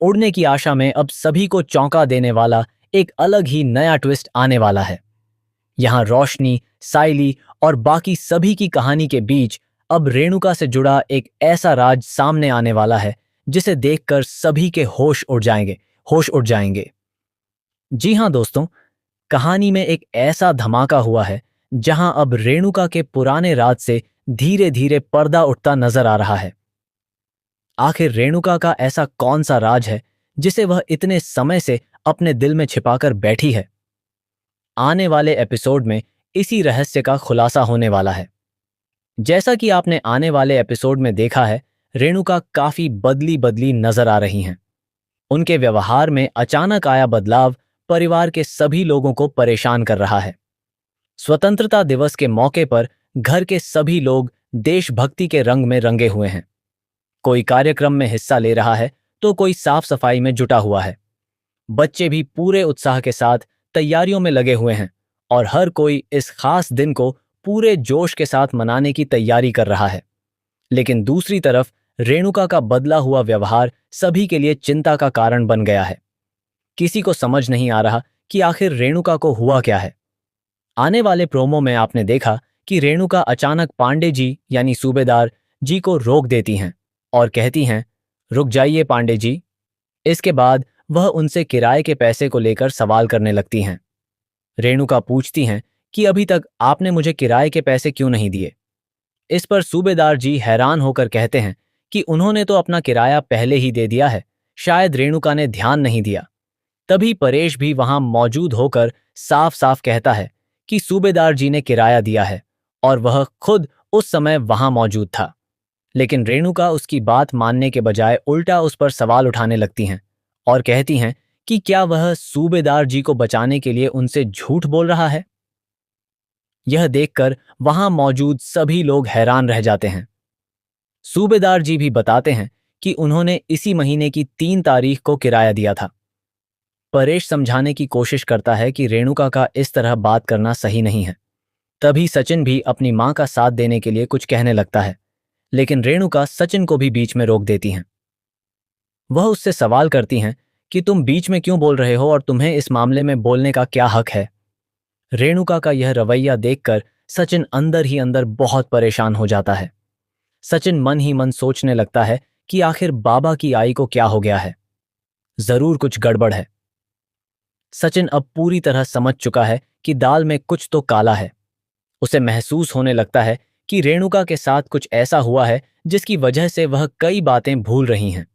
उड़ने की आशा में अब सभी को चौंका देने वाला एक अलग ही नया ट्विस्ट आने वाला है। यहाँ रोशनी, साइली और बाकी सभी की कहानी के बीच अब रेणुका से जुड़ा एक ऐसा राज सामने आने वाला है जिसे देखकर सभी के होश उड़ जाएंगे। जी हाँ दोस्तों, कहानी में एक ऐसा धमाका हुआ है जहां अब रेणुका के पुराने राज से धीरे धीरे पर्दा उठता नजर आ रहा है। आखिर रेणुका का ऐसा कौन सा राज है जिसे वह इतने समय से अपने दिल में छिपाकर बैठी है? आने वाले एपिसोड में इसी रहस्य का खुलासा होने वाला है। जैसा कि आपने आने वाले एपिसोड में देखा है, रेणुका काफी बदली बदली नजर आ रही हैं। उनके व्यवहार में अचानक आया बदलाव परिवार के सभी लोगों को परेशान कर रहा है। स्वतंत्रता दिवस के मौके पर घर के सभी लोग देशभक्ति के रंग में रंगे हुए हैं। कोई कार्यक्रम में हिस्सा ले रहा है तो कोई साफ सफाई में जुटा हुआ है। बच्चे भी पूरे उत्साह के साथ तैयारियों में लगे हुए हैं और हर कोई इस खास दिन को पूरे जोश के साथ मनाने की तैयारी कर रहा है। लेकिन दूसरी तरफ रेणुका का बदला हुआ व्यवहार सभी के लिए चिंता का कारण बन गया है। किसी को समझ नहीं आ रहा कि आखिर रेणुका को हुआ क्या है। आने वाले प्रोमो में आपने देखा कि रेणुका अचानक पांडे जी यानी सूबेदार जी को रोक देती हैं और कहती हैं, रुक जाइए पांडे जी। इसके बाद वह उनसे किराए के पैसे को लेकर सवाल करने लगती हैं। रेणुका पूछती हैं कि अभी तक आपने मुझे किराए के पैसे क्यों नहीं दिए। इस पर सूबेदार जी हैरान होकर कहते हैं कि उन्होंने तो अपना किराया पहले ही दे दिया है, शायद रेणुका ने ध्यान नहीं दिया। तभी परेश भी वहां मौजूद होकर साफ साफ कहता है कि सूबेदार जी ने किराया दिया है और वह खुद उस समय वहां मौजूद था। लेकिन रेणुका उसकी बात मानने के बजाय उल्टा उस पर सवाल उठाने लगती हैं और कहती हैं कि क्या वह सूबेदार जी को बचाने के लिए उनसे झूठ बोल रहा है। यह देखकर वहां मौजूद सभी लोग हैरान रह जाते हैं। सूबेदार जी भी बताते हैं कि उन्होंने इसी महीने की 3 तारीख को किराया दिया था। परेश समझाने की कोशिश करता है कि रेणुका का इस तरह बात करना सही नहीं है। तभी सचिन भी अपनी मां का साथ देने के लिए कुछ कहने लगता है, लेकिन रेणुका सचिन को भी बीच में रोक देती हैं। वह उससे सवाल करती हैं कि तुम बीच में क्यों बोल रहे हो और तुम्हें इस मामले में बोलने का क्या हक है। रेणुका का यह रवैया देखकर सचिन अंदर ही अंदर बहुत परेशान हो जाता है। सचिन मन ही मन सोचने लगता है कि आखिर बाबा की आई को क्या हो गया है, जरूर कुछ गड़बड़ है। सचिन अब पूरी तरह समझ चुका है कि दाल में कुछ तो काला है। उसे महसूस होने लगता है कि रेणुका के साथ कुछ ऐसा हुआ है जिसकी वजह से वह कई बातें भूल रही हैं।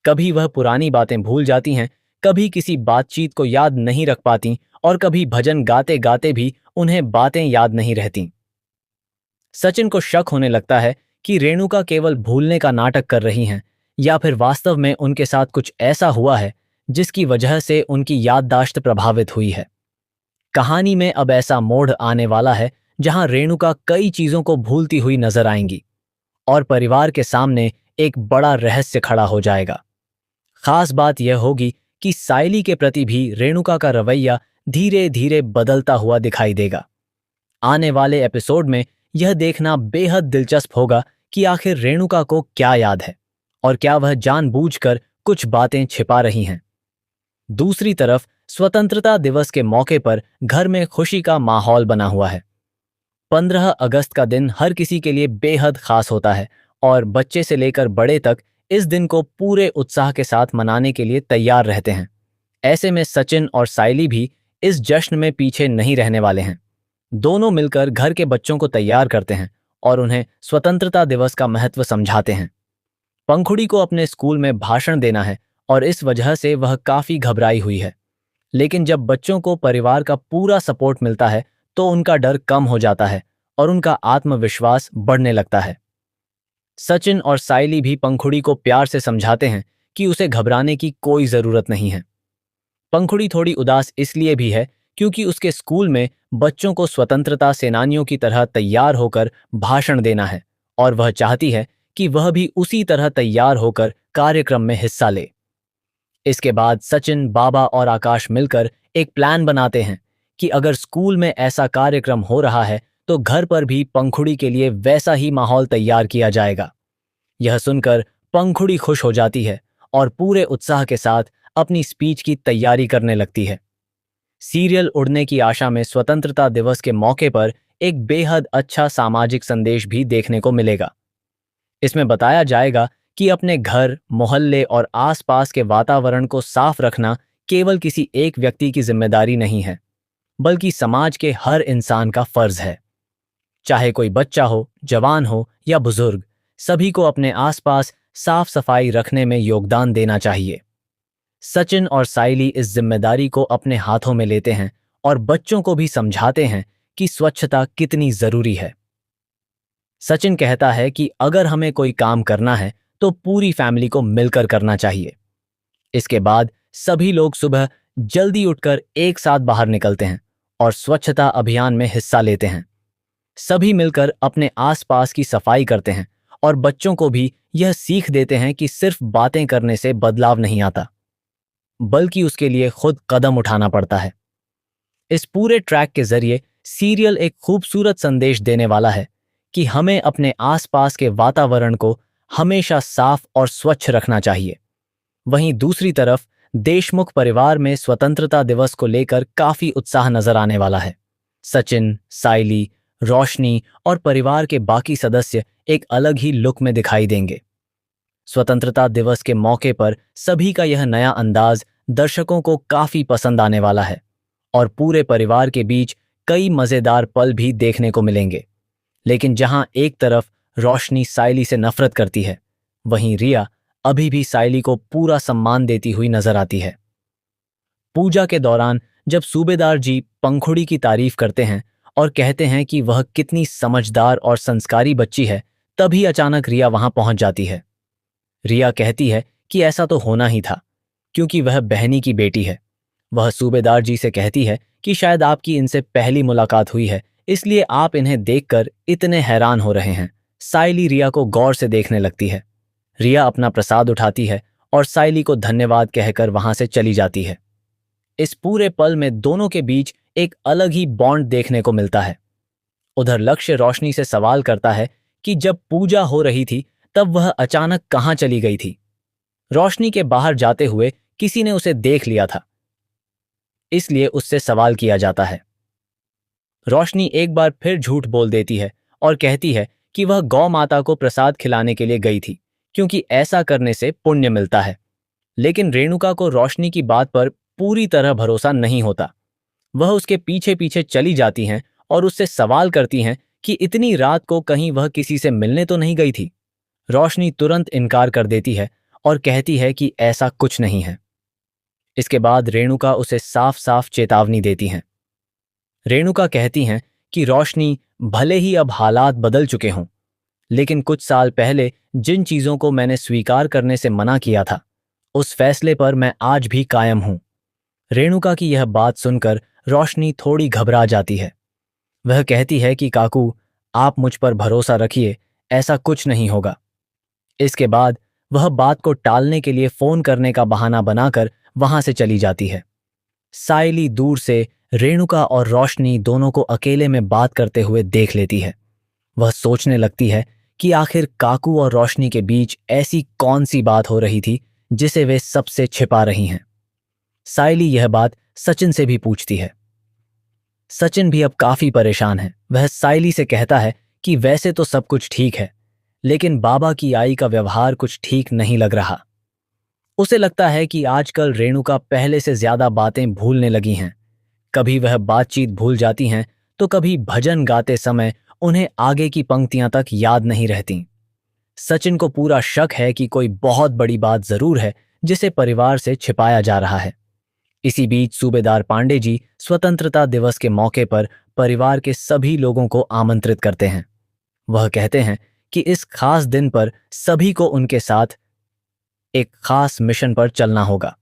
कभी वह पुरानी बातें भूल जाती हैं, कभी किसी बातचीत को याद नहीं रख पाती और कभी भजन गाते गाते भी उन्हें बातें याद नहीं रहती। सचिन को शक होने लगता है कि रेणुका केवल भूलने का नाटक कर रही हैं या फिर वास्तव में उनके साथ कुछ ऐसा हुआ है जिसकी वजह से उनकी याददाश्त प्रभावित हुई है। कहानी में अब ऐसा मोड़ आने वाला है जहां रेणुका कई चीजों को भूलती हुई नजर आएंगी और परिवार के सामने एक बड़ा रहस्य खड़ा हो जाएगा। खास बात यह होगी कि साइली के प्रति भी रेणुका का रवैया धीरे धीरे बदलता हुआ दिखाई देगा। आने वाले एपिसोड में यह देखना बेहद दिलचस्प होगा कि आखिर रेणुका को क्या याद है और क्या वह जानबूझकर कुछ बातें छिपा रही हैं। दूसरी तरफ स्वतंत्रता दिवस के मौके पर घर में खुशी का माहौल बना हुआ है। 15 अगस्त का दिन हर किसी के लिए बेहद खास होता है और बच्चे से लेकर बड़े तक इस दिन को पूरे उत्साह के साथ मनाने के लिए तैयार रहते हैं। ऐसे में सचिन और साइली भी इस जश्न में पीछे नहीं रहने वाले हैं। दोनों मिलकर घर के बच्चों को तैयार करते हैं और उन्हें स्वतंत्रता दिवस का महत्व समझाते हैं। पंखुड़ी को अपने स्कूल में भाषण देना है और इस वजह से वह काफी घबराई हुई है। लेकिन जब बच्चों को परिवार का पूरा सपोर्ट मिलता है तो उनका डर कम हो जाता है और उनका आत्मविश्वास बढ़ने लगता है। सचिन और साइली भी पंखुड़ी को प्यार से समझाते हैं कि उसे घबराने की कोई जरूरत नहीं है। पंखुड़ी थोड़ी उदास इसलिए भी है क्योंकि उसके स्कूल में बच्चों को स्वतंत्रता सेनानियों की तरह तैयार होकर भाषण देना है और वह चाहती है कि वह भी उसी तरह तैयार होकर कार्यक्रम में हिस्सा ले। इसके बाद सचिन, बाबा और आकाश मिलकर एक प्लान बनाते हैं कि अगर स्कूल में ऐसा कार्यक्रम हो रहा है तो घर पर भी पंखुड़ी के लिए वैसा ही माहौल तैयार किया जाएगा। यह सुनकर पंखुड़ी खुश हो जाती है और पूरे उत्साह के साथ अपनी स्पीच की तैयारी करने लगती है। सीरियल उड़ने की आशा में स्वतंत्रता दिवस के मौके पर एक बेहद अच्छा सामाजिक संदेश भी देखने को मिलेगा। इसमें बताया जाएगा कि अपने घर, मोहल्ले और आसपास के वातावरण को साफ रखना केवल किसी एक व्यक्ति की जिम्मेदारी नहीं है, बल्कि समाज के हर इंसान का फर्ज है। चाहे कोई बच्चा हो, जवान हो या बुजुर्ग, सभी को अपने आसपास साफ सफाई रखने में योगदान देना चाहिए। सचिन और साइली इस जिम्मेदारी को अपने हाथों में लेते हैं और बच्चों को भी समझाते हैं कि स्वच्छता कितनी जरूरी है। सचिन कहता है कि अगर हमें कोई काम करना है तो पूरी फैमिली को मिलकर करना चाहिए। इसके बाद सभी लोग सुबह जल्दी उठकर एक साथ बाहर निकलते हैं और स्वच्छता अभियान में हिस्सा लेते हैं। सभी मिलकर अपने आसपास की सफाई करते हैं और बच्चों को भी यह सीख देते हैं कि सिर्फ बातें करने से बदलाव नहीं आता, बल्कि उसके लिए खुद कदम उठाना पड़ता है। इस पूरे ट्रैक के जरिए सीरियल एक खूबसूरत संदेश देने वाला है कि हमें अपने आसपास के वातावरण को हमेशा साफ और स्वच्छ रखना चाहिए। वहीं दूसरी तरफ देशमुख परिवार में स्वतंत्रता दिवस को लेकर काफी उत्साह नजर आने वाला है। सचिन, साइली, रोशनी और परिवार के बाकी सदस्य एक अलग ही लुक में दिखाई देंगे। स्वतंत्रता दिवस के मौके पर सभी का यह नया अंदाज दर्शकों को काफी पसंद आने वाला है और पूरे परिवार के बीच कई मजेदार पल भी देखने को मिलेंगे। लेकिन जहां एक तरफ रोशनी साइली से नफरत करती है, वहीं रिया अभी भी साइली को पूरा सम्मान देती हुई नजर आती है। पूजा के दौरान जब सूबेदार जी पंखुड़ी की तारीफ करते हैं और कहते हैं कि वह कितनी समझदार और संस्कारी बच्ची है, तभी अचानक रिया वहां पहुंच जाती है। रिया कहती है कि ऐसा तो होना ही था, क्योंकि वह बहनी की बेटी है। वह सूबेदार जी से कहती है कि शायद आपकी इनसे पहली मुलाकात हुई है, इसलिए आप इन्हें देखकर इतने हैरान हो रहे हैं। साइली रिया को गौर से देखने लगती है। रिया अपना प्रसाद उठाती है और साइली को धन्यवाद कहकर वहां से चली जाती है। इस पूरे पल में दोनों के बीच एक अलग ही बॉन्ड देखने को मिलता है। उधर लक्ष्य रोशनी से सवाल करता है कि जब पूजा हो रही थी तब वह अचानक कहां चली गई थी। रोशनी के बाहर जाते हुए किसी ने उसे देख लिया था, इसलिए उससे सवाल किया जाता है। रोशनी एक बार फिर झूठ बोल देती है और कहती है कि वह गौ माता को प्रसाद खिलाने के लिए गई थी, क्योंकि ऐसा करने से पुण्य मिलता है। लेकिन रेणुका को रोशनी की बात पर पूरी तरह भरोसा नहीं होता। वह उसके पीछे पीछे चली जाती हैं और उससे सवाल करती हैं कि इतनी रात को कहीं वह किसी से मिलने तो नहीं गई थी। रोशनी तुरंत इनकार कर देती है और कहती है कि ऐसा कुछ नहीं है। इसके बाद रेणुका उसे साफ साफ चेतावनी देती हैं। रेणुका कहती हैं कि रोशनी, भले ही अब हालात बदल चुके हों, लेकिन कुछ साल पहले जिन चीजों को मैंने स्वीकार करने से मना किया था, उस फैसले पर मैं आज भी कायम हूं। रेणुका की यह बात सुनकर रोशनी थोड़ी घबरा जाती है। वह कहती है कि काकू, आप मुझ पर भरोसा रखिए, ऐसा कुछ नहीं होगा। इसके बाद वह बात को टालने के लिए फोन करने का बहाना बनाकर वहां से चली जाती है। साइली दूर से रेणुका और रोशनी दोनों को अकेले में बात करते हुए देख लेती है। वह सोचने लगती है कि आखिर काकू और रोशनी के बीच ऐसी कौन सी बात हो रही थी जिसे वे सबसे छिपा रही हैं। साइली यह बात सचिन से भी पूछती है। सचिन भी अब काफी परेशान है। वह साइली से कहता है कि वैसे तो सब कुछ ठीक है, लेकिन बाबा की आई का व्यवहार कुछ ठीक नहीं लग रहा। उसे लगता है कि आजकल रेणुका पहले से ज्यादा बातें भूलने लगी हैं। कभी वह बातचीत भूल जाती हैं तो कभी भजन गाते समय उन्हें आगे की पंक्तियां तक याद नहीं रहती। सचिन को पूरा शक है कि कोई बहुत बड़ी बात जरूर है जिसे परिवार से छिपाया जा रहा है। इसी बीच सूबेदार पांडे जी स्वतंत्रता दिवस के मौके पर परिवार के सभी लोगों को आमंत्रित करते हैं। वह कहते हैं कि इस खास दिन पर सभी को उनके साथ एक खास मिशन पर चलना होगा।